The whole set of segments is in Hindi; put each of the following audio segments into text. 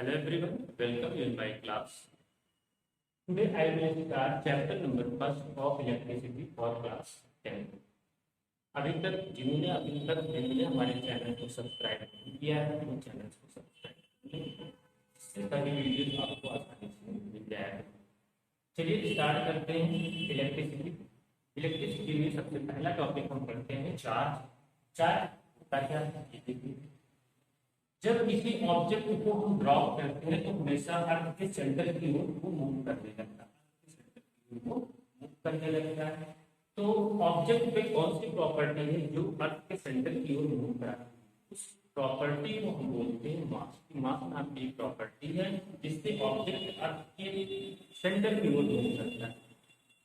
Hello everyone, welcome you in my class. Today I will start chapter number first of electricity for class 10. अभी तक जिन्होंने अभी तक जिन्होंने हमारे चैनल को सब्सक्राइब नहीं किया है तो चैनल को सब्सक्राइब करें, इससे सभी वीडियो आपको आसानी से मिल जाएगा। चलिए स्टार्ट करते हैं इलेक्ट्रिसिटी। इलेक्ट्रिसिटी में सबसे पहला टॉपिक हम पढ़ते हैं चार्ज। चार्ज का क्या है? जब किसी ऑब्जेक्ट को हम ड्रॉप करते हैं तो हमेशा अर्थ के सेंटर की ओर वो मूव करने लगता है, वो मूव करने लगता है। तो ऑब्जेक्ट पे कौन सी प्रॉपर्टी है जो अर्थ के सेंटर की ओर मूव कराती है? उस प्रॉपर्टी को हम बोलते हैं मास। मास नाम की प्रॉपर्टी है जिससे ऑब्जेक्ट अर्थ के सेंटर की ओर मूव करता है।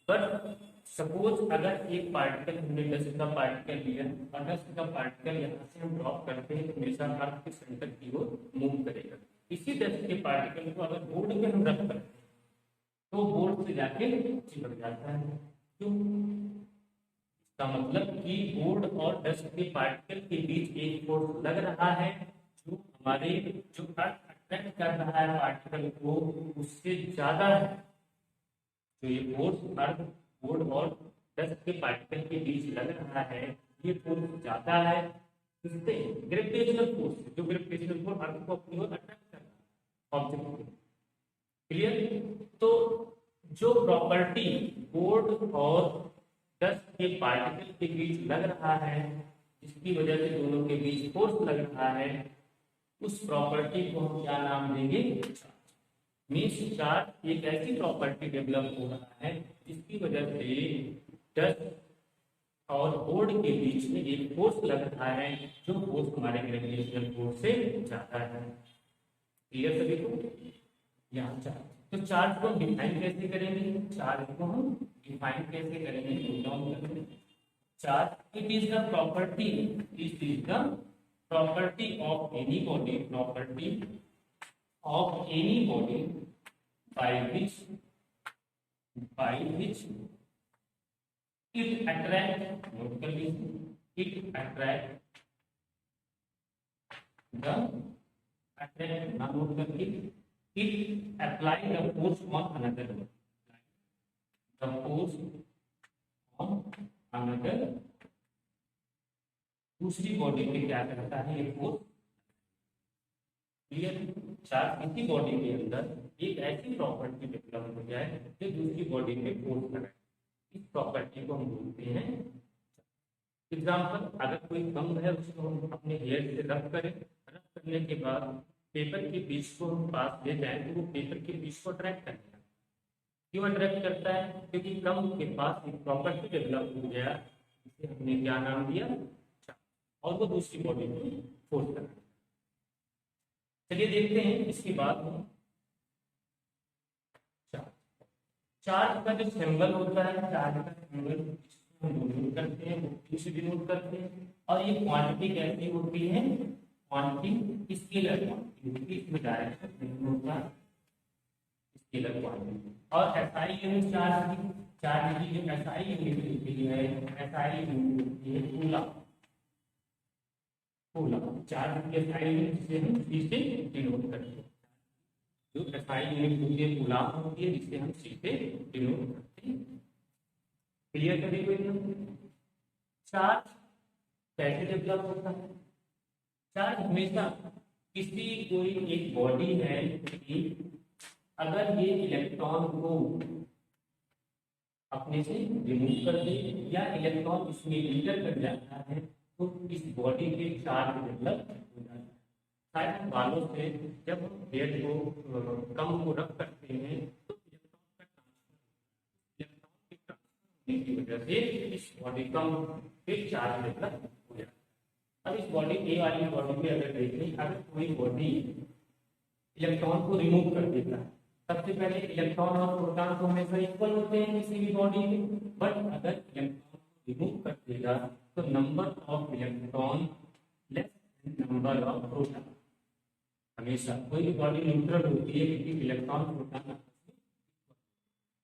बट सपोज अगर एक पार्टिकल हमने 10 का पार्टिकल लिया और 10 का पार्टिकल यहाँ से हम ड्रॉप करते हैं तो हमेशा अर्थ के सेंटर की ओर मूव करेगा। इसी 10 के पार्टिकल को अगर बोर्ड पे हम रख करते हैं तो बोर्ड से जाके चिपक जाता है। क्यों? इसका मतलब कि बोर्ड और 10 के पार्टिकल के बीच एक फोर्स लग रहा है जो हमारे जो अर्थ अट्रैक्ट कर रहा है पार्टिकल को उससे ज्यादा है। तो ये फोर्स अर्थ बोर्ड और 10 के पार्टिकल के बीच लग रहा है, ये फोर्स ज्यादा है। इससे ग्रेविटेशनल फोर्स, जो ग्रेविटेशनल फोर्स अर्थ को अपनी ओर अट्रैक्ट कर रहा है ऑब्जेक्ट को। क्लियर? तो जो प्रॉपर्टी बोर्ड और 10 के पार्टिकल के बीच लग रहा है जिसकी वजह से दोनों के बीच फोर्स लग रहा है, उस प्रॉपर्टी को हम क्या नाम देंगे? मीन्स चार्ज एक ऐसी प्रॉपर्टी डेवलप हो रहा है जिसकी वजह से 10 और बोर्ड के बीच में एक फोर्स लग रहा है जो फोर्स हमारे ग्रेविटेशनल फोर्स से ज्यादा है। क्लियर सभी को? यहाँ चार्ज। तो चार्ज को डिफाइन कैसे करेंगे? चार्ज को हम डिफाइन कैसे करेंगे? Charge it is the property, it is the property of any body, property of any body by which it attract, note कर लीजिए, it attract the attract ना नोट करके it apply the force on another one, the force on another दूसरी बॉडी पे क्या करता है ये फोर्स? क्लियर? चार्ज किसी बॉडी के अंदर एक ऐसी प्रॉपर्टी डेवलप हो जाए जो दूसरी बॉडी पे फोर्स कराए, इस प्रॉपर्टी को हम बोलते हैं। एग्जांपल, अगर कोई कंघ है उसको हम अपने हेयर से रब करें, रब करने के बाद पेपर के पीस को हम पास ले जाएं तो वो पेपर के पीस को अट्रैक्ट करेगा। क्यों अट्रैक्ट करता है? क्योंकि कंघ के पास एक प्रॉपर्टी डेवलप हो गया जिसे हमने क्या नाम दिया? चार्ज, और वो दूसरी बॉडी को फोर्स कराए। चलिए देखते हैं इसके बाद चार्ज। चार्ज का जो सिंबल होता है, चार्ज का सिंबल हम डिनोट करते हैं, वो Q से डिनोट करते हैं। और ये क्वांटिटी कैसी होती है? क्वांटिटी स्केलर क्वांटिटी, इसमें डायरेक्शन नहीं होता, स्केलर क्वांटिटी। और एसआई यूनिट चार्ज की, चार्ज की जो एसआई यूनिट होती है, एसआई यूनिट होती है कूलम। चार्ज की एसआई यूनिट जिसे हम C से डिनोट करते हैं, जो एसआई यूनिट होती है कूलम होती है जिसे हम C से डिनोट करते हैं। क्लियर कर दीजिए। चार्ज कैसे डेवलप होता है? चार्ज हमेशा किसी कोई एक बॉडी है कि अगर ये इलेक्ट्रॉन को अपने से रिमूव कर दे या इलेक्ट्रॉन इसमें इंटर कर जाता है तो इस बॉडी के चार्ज डेवलप हो जाता है। शायद बालों से जब हम हेयर को कम को रख करते हैं तो इलेक्ट्रॉन के ट्रांसफर की वजह से इस बॉडी का फिर चार्ज डेवलप हो जाता है। अब इस बॉडी ए वाली बॉडी में अगर देखें, अगर कोई बॉडी इलेक्ट्रॉन को रिमूव कर देता है, सबसे पहले इलेक्ट्रॉन और प्रोटॉन तो हमेशा इक्वल होते हैं किसी भी बॉडी में, बट अगर इलेक्ट्रॉन को रिमूव कर देगा तो number of electron less than number of proton. हमेशा कोई भी बॉडी न्यूट्रल होती है क्योंकि इलेक्ट्रॉन प्रोटॉन,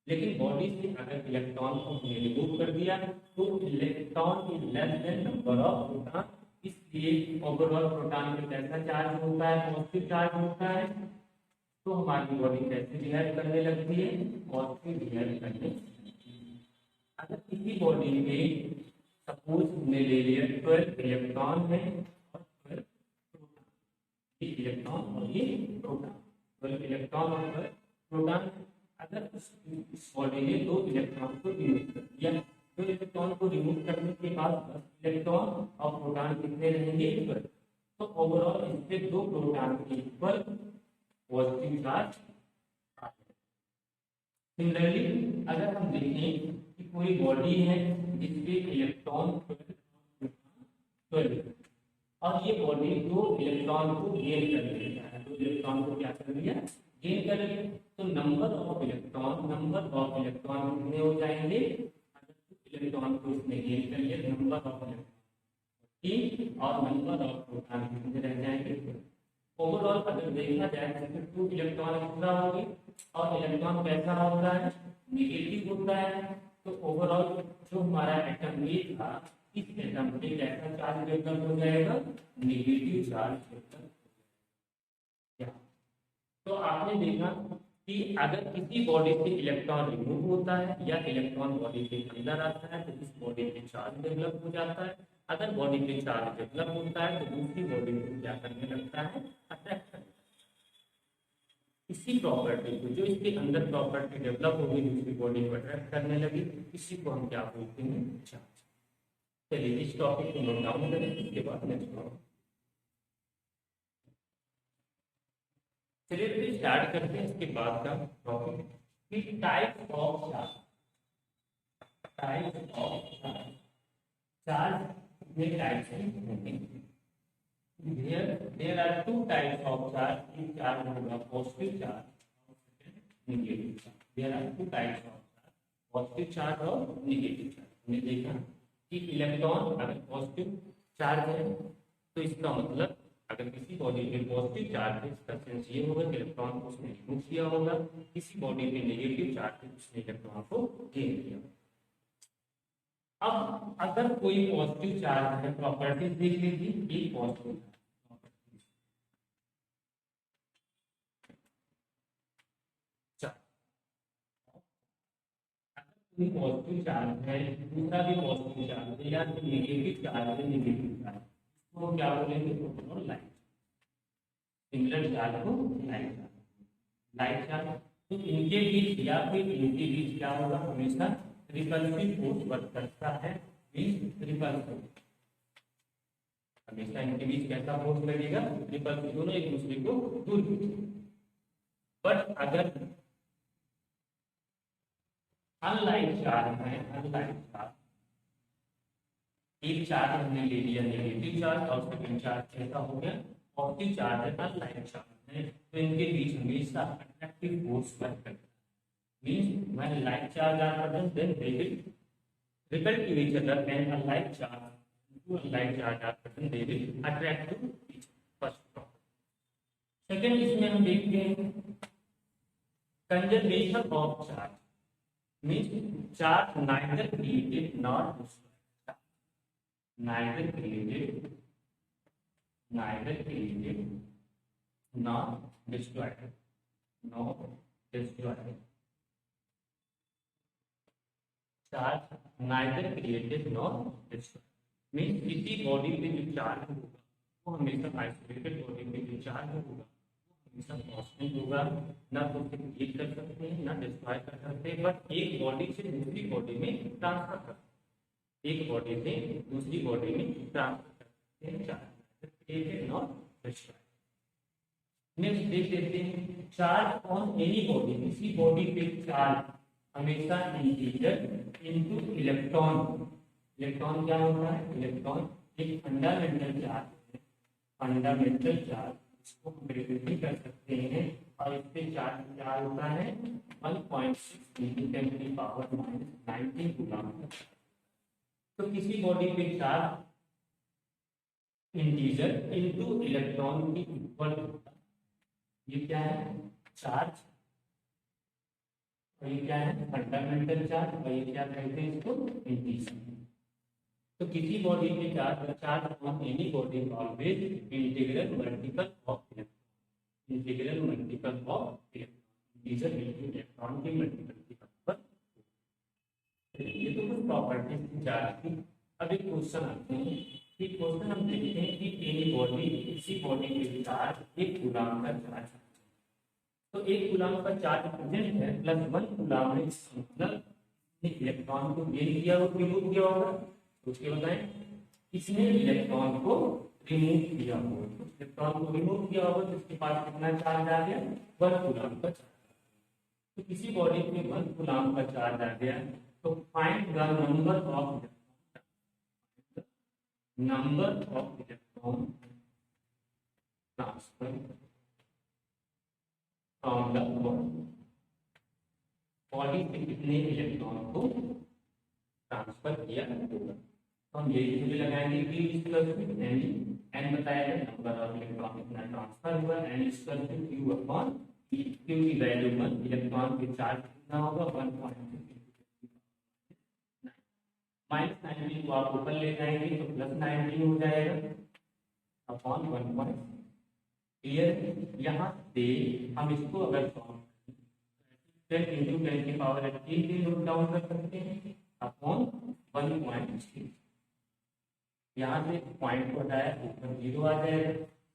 लेकिन बॉडी से अगर इलेक्ट्रॉन को हमने रिमूव कर दिया तो electron is less than number of proton, इसलिए ओवरऑल प्रोटॉन में कैसा चार्ज होता है? पॉजिटिव चार्ज होता है। तो हमारी बॉडी कैसे बिहेव करने लगती है, पॉजिटिव बिहेव करने लगती है। अगर किसी बॉडी में सपोज हमने ले लिया 12 इलेक्ट्रॉन है और 12 प्रोटॉन, ये इलेक्ट्रॉन और ये प्रोटॉन, 12 इलेक्ट्रॉन और 12 प्रोटॉन। अगर इस बॉडी ने 2 इलेक्ट्रॉन को रिमूव कर दिया, 2 इलेक्ट्रॉन को रिमूव करने के बाद 10 इलेक्ट्रॉन और प्रोटॉन कितने रहेंगे, 12। तो ओवरऑल इससे 2 प्रोटॉन के इक्वल पॉजिटिव चार्ज आ जाएगा। सिमिलरली अगर हम देखें कि कोई बॉडी है जिसके इलेक्ट्रॉन 12 और ये बॉडी 2 इलेक्ट्रॉन को गेन कर लेता है, 2 इलेक्ट्रॉन को क्या कर लिया, गेन कर लिया। तो नंबर ऑफ इलेक्ट्रॉन कितने हो जाएंगे, अगर इलेक्ट्रॉन को इसने गेन कर लिया नंबर ऑफ इलेक्ट्रॉन और नंबर ऑफ प्रोटॉन कितने रह जाएंगे। ओवरऑल अगर देखा जाए तो 2 इलेक्ट्रॉन एक्स्ट्रा हो गए और इलेक्ट्रॉन कैसा होता है, नेगेटिव होता है। तो ओवरऑल जो हमारा एटम ए था, इस एटम पे कैसा चार्ज डेवलप हो जाएगा, नेगेटिव चार्ज डेवलप हो जाएगा। तो आपने देखा कि अगर किसी बॉडी से इलेक्ट्रॉन रिमूव होता है या इलेक्ट्रॉन बॉडी के अंदर आता है तो इस बॉडी पे चार्ज डेवलप हो जाता है। अगर बॉडी पे चार्ज डेवलप होता है तो दूसरी बॉडी को क्या करने लगता है, अट्रैक्ट करने लगता है। इसी प्रॉपर्टी को, जो इसके अंदर प्रॉपर्टी डेवलप होगी दूसरी बॉडी को अट्रैक्ट करने लगी, इसी को हम क्या बोलते हैं, चार्ज। चलिए इस टॉपिक को नोट डाउन करें, इसके बाद नेक्स्ट टॉपिक। चलिए फिर स्टार्ट करते हैं इसके बाद का टॉपिक कि types of charge. Types of charge, charge कितने टाइप्स हैं, there are 2 types of charge, एक चार्ज होगा पॉजिटिव चार्ज और negative charge. there are 2 types of charge, positive charge और नेगेटिव चार्ज। हमने देखा कि इलेक्ट्रॉन अगर पॉजिटिव चार्ज है तो इसका मतलब अगर किसी बॉडी पे पॉजिटिव चार्ज है इसका सेंस ये होगा कि इलेक्ट्रॉन को उसने रिमूव किया होगा, किसी बॉडी पे नेगेटिव चार्ज है उसने इलेक्ट्रॉन को गेन किया। अब अगर कोई पॉजिटिव चार्ज है, प्रॉपर्टीज देख लीजिए, एक पॉजिटिव पॉजिटिव चार्ज है, दूसरा भी पॉजिटिव चार्ज है या नेगेटिव चार्ज है, नेगेटिव चार्ज तो क्या बोलेंगे, प्रोटॉन लाइट। सिमिलर चार्ज को लाइट चार्ज, लाइट चार्ज। तो इनके बीच या फिर इनके बीच क्या होगा, हमेशा रिपल्सिव फोर्स वर्क करता है, मींस रिपल्सिव। हमेशा इनके बीच कैसा फोर्स लगेगा, रिपल्सिव, दोनों एक दूसरे को दूर खींचेंगे। बट अगर अनलाइट चार्ज है, अनलाइट चार्ज, एक चार्ज हमने ले लिया नेगेटिव चार्ज और सेकंड चार्ज कैसा हो गया, पॉजिटिव चार्ज है, अनलाइट चार्ज है, तो इनके बीच हमेशा अट्रैक्टिव फोर्स वर्क करता है। Means when like charge are present then they will repel to each other, and unlike charge to unlike charge are present they will attract to each other. First. Second इसमें हम देखते हैं conservation of charge, means charge neither created nor destroyed, neither created nor destroyed, charge neither created nor destroyed means किसी बॉडी पे जो चार्ज होगा वो हमेशा आइसोलेटेड बॉडी पे जो चार्ज होगा हमेशा कांस्टेंट होगा, ना तो उसे क्रिएट कर सकते हैं ना डिस्ट्रॉय कर सकते हैं, बट एक बॉडी से दूसरी बॉडी में ट्रांसफर कर सकते हैं, एक बॉडी से दूसरी बॉडी में ट्रांसफर कर सकते हैं, charge created not destroy. Next देख लेते हैं चार्ज ऑन एनी बॉडी, किसी बॉडी पे चार्ज हमेशा इंटीजर इनटू इलेक्ट्रॉन। इलेक्ट्रॉन क्या होता है, इलेक्ट्रॉन एक फंडामेंटल चार्ज है, फंडामेंटल चार्ज इसको हम वेरीफाई कर सकते हैं और इससे चार्ज क्या होता है 1.6 × 10⁻⁹ कूलम। तो किसी बॉडी पे चार्ज इंटीजर इनटू इलेक्ट्रॉन की इक्वल होता है, ये क्या है चार्ज और ये क्या है फंडामेंटल चार्ज और ये क्या कहते हैं इसको इंटीजर। तो किसी बॉडी पे charge on any body always integral multiple of electron, integral multiple of integer electron के मल्टीपल की बराबर। ये तो कुछ प्रॉपर्टीज थी चार्ज की। अब एक क्वेश्चन आते हैं कि क्वेश्चन हम देखते हैं कि एनी बॉडी किसी बॉडी के चार्ज एक कूलम का चार्ज, तो एक कूलम का चार्ज प्रेजेंट है प्लस 1 कूलम है, इसका मतलब इलेक्ट्रॉन को गेन किया और रिमूव किया होगा। तो उसके बताएं इसने इलेक्ट्रॉन को रिमूव किया होगा, इलेक्ट्रॉन को रिमूव किया होगा तो इसके पास कितना चार्ज आ गया, 1 कूलम का चार्ज। तो किसी बॉडी में 1 कूलम का चार्ज आ गया, तो find the number of electron transfer from the body से कितने इलेक्ट्रॉन को ट्रांसफर किया होगा। तो हम यही भी लगाएंगे कि इस प्लस में एन बताया नंबर ऑफ इलेक्ट्रॉन कितना ट्रांसफर हुआ, n equal to q upon e. Q की वैल्यू 1, इलेक्ट्रॉन के चार्ज कितना होगा 1.2 माइनस 19 को आप ऊपर ले जाएंगे तो प्लस 19 हो जाएगा अपॉन 1. क्लियर। यहाँ से हम इसको अगर 10 into 10 की पावर 18 से नोट डाउन कर सकते हैं अपॉन 1.6। यहाँ से पॉइंट को हटाया ऊपर 0 आ जाएगा,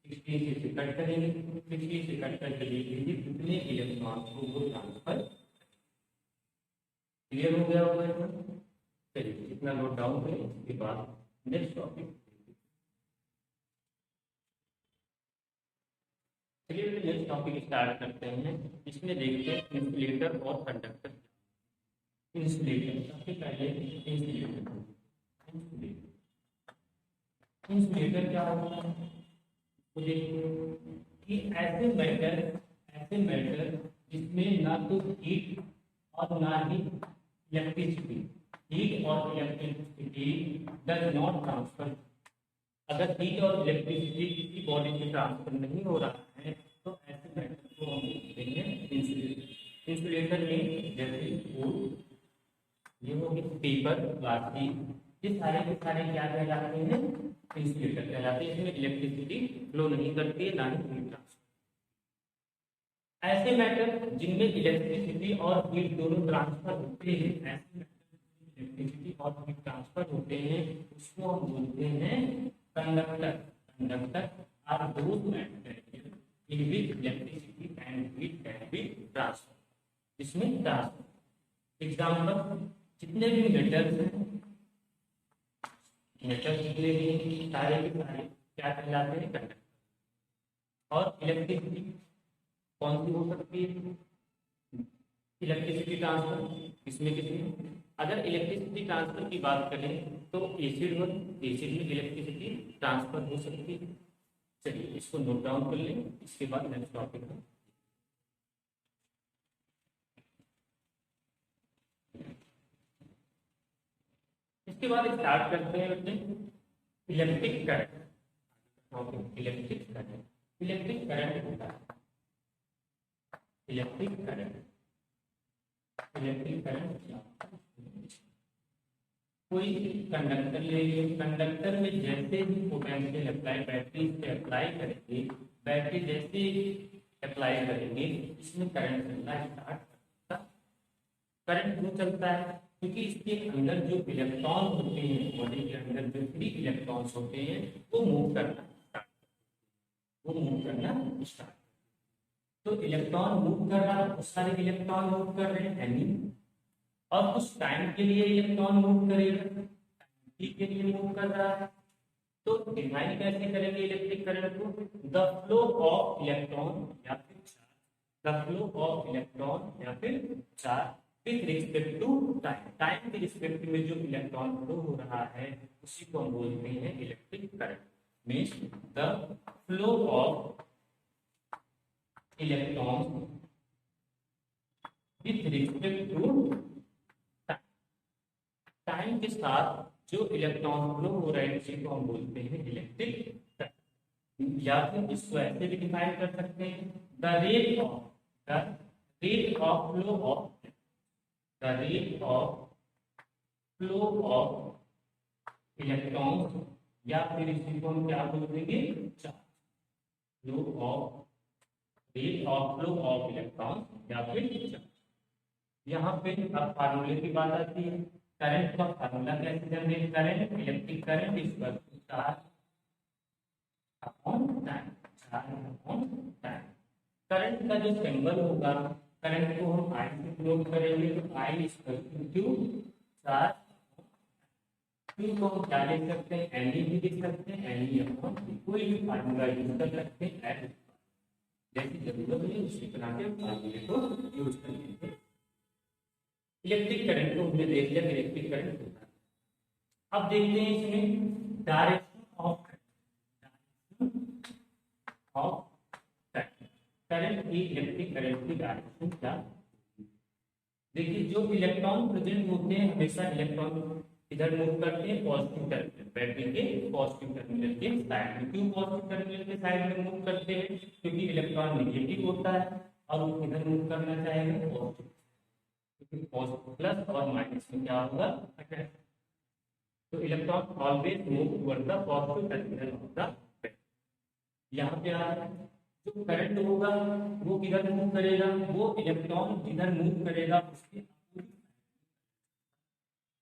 16 से कट करेंगे, 16 से कट करके देख लीजिए कितने इलेक्ट्रॉन को वो ट्रांसफर। क्लियर हो गया होगा। चलिए इतना नोट डाउन करें, उसके बाद नेक्स्ट टॉपिक। चलिए नेक्स्ट टॉपिक स्टार्ट करते हैं। इसमें देखते हैं इंसुलेटर और कंडक्टर। इंसुलेटर सबसे पहले इंसुलेटर क्या होता है तो देखिए कि ऐसे मैटर जिसमें ना तो हीट और ना ही इलेक्ट्रिसिटी, हीट और इलेक्ट्रिसिटी डज नॉट ट्रांसफर। अगर हीट और इलेक्ट्रिसिटी किसी बॉडी से ट्रांसफर नहीं हो रहा है तो ऐसे मैटर को हम बोलते हैं इंसुलेटर। इंसुलेटर में जैसे फूड, ये हो गए पेपर, प्लास्टिक, ये सारे के सारे क्या कहलाते हैं, इंसुलेटर कहलाते हैं। इसमें इलेक्ट्रिसिटी फ्लो नहीं करती है, ना ही हीट ट्रांसफर। ऐसे मैटर जिनमें इलेक्ट्रिसिटी और हीट दोनों ट्रांसफर होते हैं, ऐसे मैटर इलेक्ट्रिसिटी और हीट ट्रांसफर होते हैं, उसको हम बोलते हैं conductor. Conductor are those matter in which electricity and heat can be transfer. इसमें ट्रांसफर एग्जांपल जितने भी मेटल्स हैं, मेटल्स जितने भी सारे के सारे क्या कहलाते हैं, कंडक्टर। और इलेक्ट्रिसिटी कौन सी हो सकती है, इलेक्ट्रिसिटी ट्रांसफर इसमें किसी, अगर इलेक्ट्रिसिटी ट्रांसफर की बात करें तो एसिड में इलेक्ट्रिसिटी ट्रांसफर हो सकती है। चलिए इसको नोट डाउन कर लें, इसके बाद नेक्स्ट टॉपिक है। इसके बाद स्टार्ट करते हैं अपने electric current. Electric current, electric current होता है, इलेक्ट्रिक करंट, इलेक्ट्रिक करंट कोई कंडक्टर ले लीजिए, कंडक्टर में जैसे ही पोटेंशियल अप्लाई बैटरी से अप्लाई करेंगे, बैटरी जैसे अप्लाई करेंगे इसमें करंट चलना स्टार्ट करता। करंट क्यों चलता है, क्योंकि इसके अंदर जो इलेक्ट्रॉन होते हैं, बॉडी के अंदर जो फ्री इलेक्ट्रॉन्स होते हैं वो मूव करना स्टार्ट। तो इलेक्ट्रॉन मूव कर रहा है, बहुत सारे इलेक्ट्रॉन मूव कर रहे हैं, और कुछ टाइम के लिए इलेक्ट्रॉन मूव करेगा, के लिए मूव कर रहा है। तो डिफाइन कैसे करेंगे इलेक्ट्रिक करंट को, द फ्लो ऑफ इलेक्ट्रॉन या फिर charge, the flow of electron या फिर charge with respect to time. Time के रिस्पेक्ट में जो इलेक्ट्रॉन फ्लो हो रहा है उसी को हम बोलते हैं electric current. Means the flow of electron with respect to time के साथ जो इलेक्ट्रॉन फ्लो हो रहे हैं उसी को हम बोलते हैं इलेक्ट्रिक करंट। या फिर इसको ऐसे भी डिफाइन कर सकते हैं, the rate of flow of, the rate of flow of electrons, या फिर इसी को हम क्या बोल देंगे, charge, flow of rate of flow of electron या फिर चार्ज। यहाँ पे अब फार्मूले की बात आती है। करंट का फार्मूला कैसे जनरेट करें? Electric current equal to charge upon time, charge upon time. Current का जो सिंबल होगा, करंट को हम आई से प्लॉट करेंगे तो I equal to Q charge. Q को हम क्या लिख सकते हैं? एनई भी लिख सकते हैं, एनई अपॉन कोई भी फार्मूला यूज कर सकते हैं, एज जैसी जरूरत है उसी तरह के फार्मूले को यूज कर लेंगे। इलेक्ट्रिक करंट को हमने देख लिया, इलेक्ट्रिक करंट होता है। अब देखते हैं इसमें डायरेक्शन ऑफ करंट की, इलेक्ट्रिक करंट की डायरेक्शन क्या? देखिए, जो इलेक्ट्रॉन प्रेजेंट होते हैं हमेशा इलेक्ट्रॉन इधर मूव करते हैं पॉजिटिव टर्मिनल, बैटरी के पॉजिटिव टर्मिनल के साइड में। क्यों पॉजिटिव टर्मिनल के साइड में मूव करते हैं? क्योंकि इलेक्ट्रॉन नेगेटिव होता है और इधर मूव करना चाहेगा पॉजिटिव, क्योंकि पॉजिटिव प्लस और माइनस में क्या होगा? अटैच। तो electron always move toward the positive terminal of the battery. यहाँ पे आ रहा है जो करंट होगा वो किधर मूव करेगा? वो इलेक्ट्रॉन जिधर मूव करेगा उसके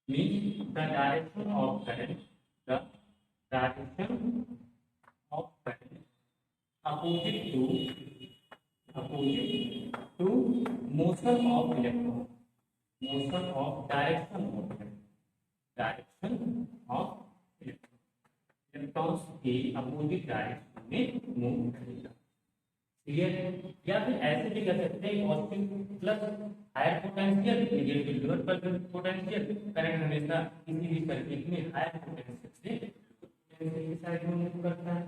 means the direction of current, the direction of current opposite to motion of electron, motion of direction of current, direction of electron, electrons के अपोजिट डायरेक्शन में मूव करेगा। क्लियर? या फिर ऐसे भी कर सकते हैं, positive plus higher potential, negative lower potential. Current हमेशा किसी भी सर्किट में हायर पोटेंशियल से पोटेंशियल की साइड में मूव करता है,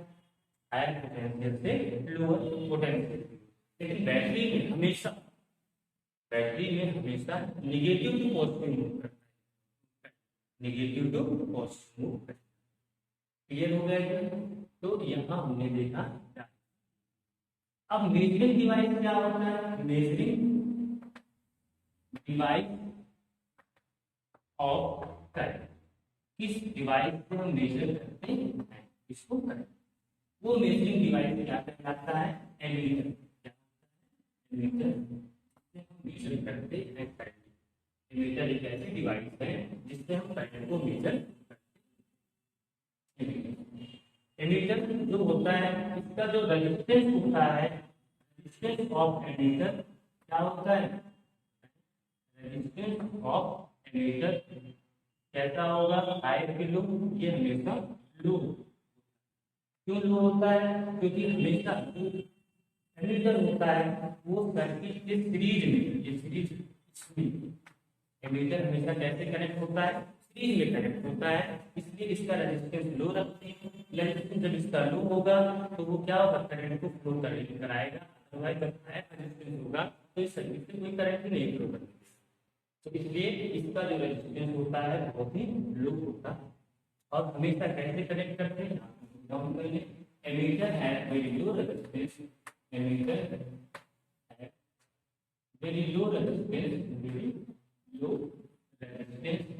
हायर पोटेंशियल से लोअर पोटेंशियल। लेकिन बैटरी में हमेशा नेगेटिव टू पॉजिटिव मूव करता है, नेगेटिव टू पॉजिटिव मूव करता है। क्लियर हो गया? तो यहाँ हमने देखा। अब मेजरिंग डिवाइस क्या होता है? मेजरिंग डिवाइस ऑफ करंट, किस डिवाइस से हम मेजर करते हैं इसको करंट, वो मेजरिंग डिवाइस क्या कहलाता है? एमीटर। क्या एमीटर से हम मेजर करते हैं करंट। एमीटर एक ऐसी डिवाइस है जिससे हम करंट को मेजर करते हैं। एमीटर जो होता है, इसका जो रेजिस्टेंस होता है, रेजिस्टेंस ऑफ एमीटर क्या होता है? रेजिस्टेंस ऑफ एमीटर कैसा होगा? हाई के लो, ये हमेशा लो। क्यों लो होता है? क्योंकि हमेशा एमीटर होता है वो सर्किट के सीरीज में, ये सीरीज एमीटर हमेशा कैसे कनेक्ट होता है? सीरीज में कनेक्ट होता है, इसलिए इसका रेजिस्टेंस लो रखते हैं। रेजिस्टेंस जब इसका लो होगा तो वो क्या होगा? करंट को फ्लो कराएगा। अदरवाइज जब हाई रेजिस्टेंस होगा तो इस सर्किट से कोई करंट नहीं फ्लो करेगा। तो इसलिए इसका जो रेजिस्टेंस होता है बहुत ही लो होता है। और हमेशा कैसे कनेक्ट करते हैं? Ammeter has very low resistance, ammeter has very low resistance, very low resistance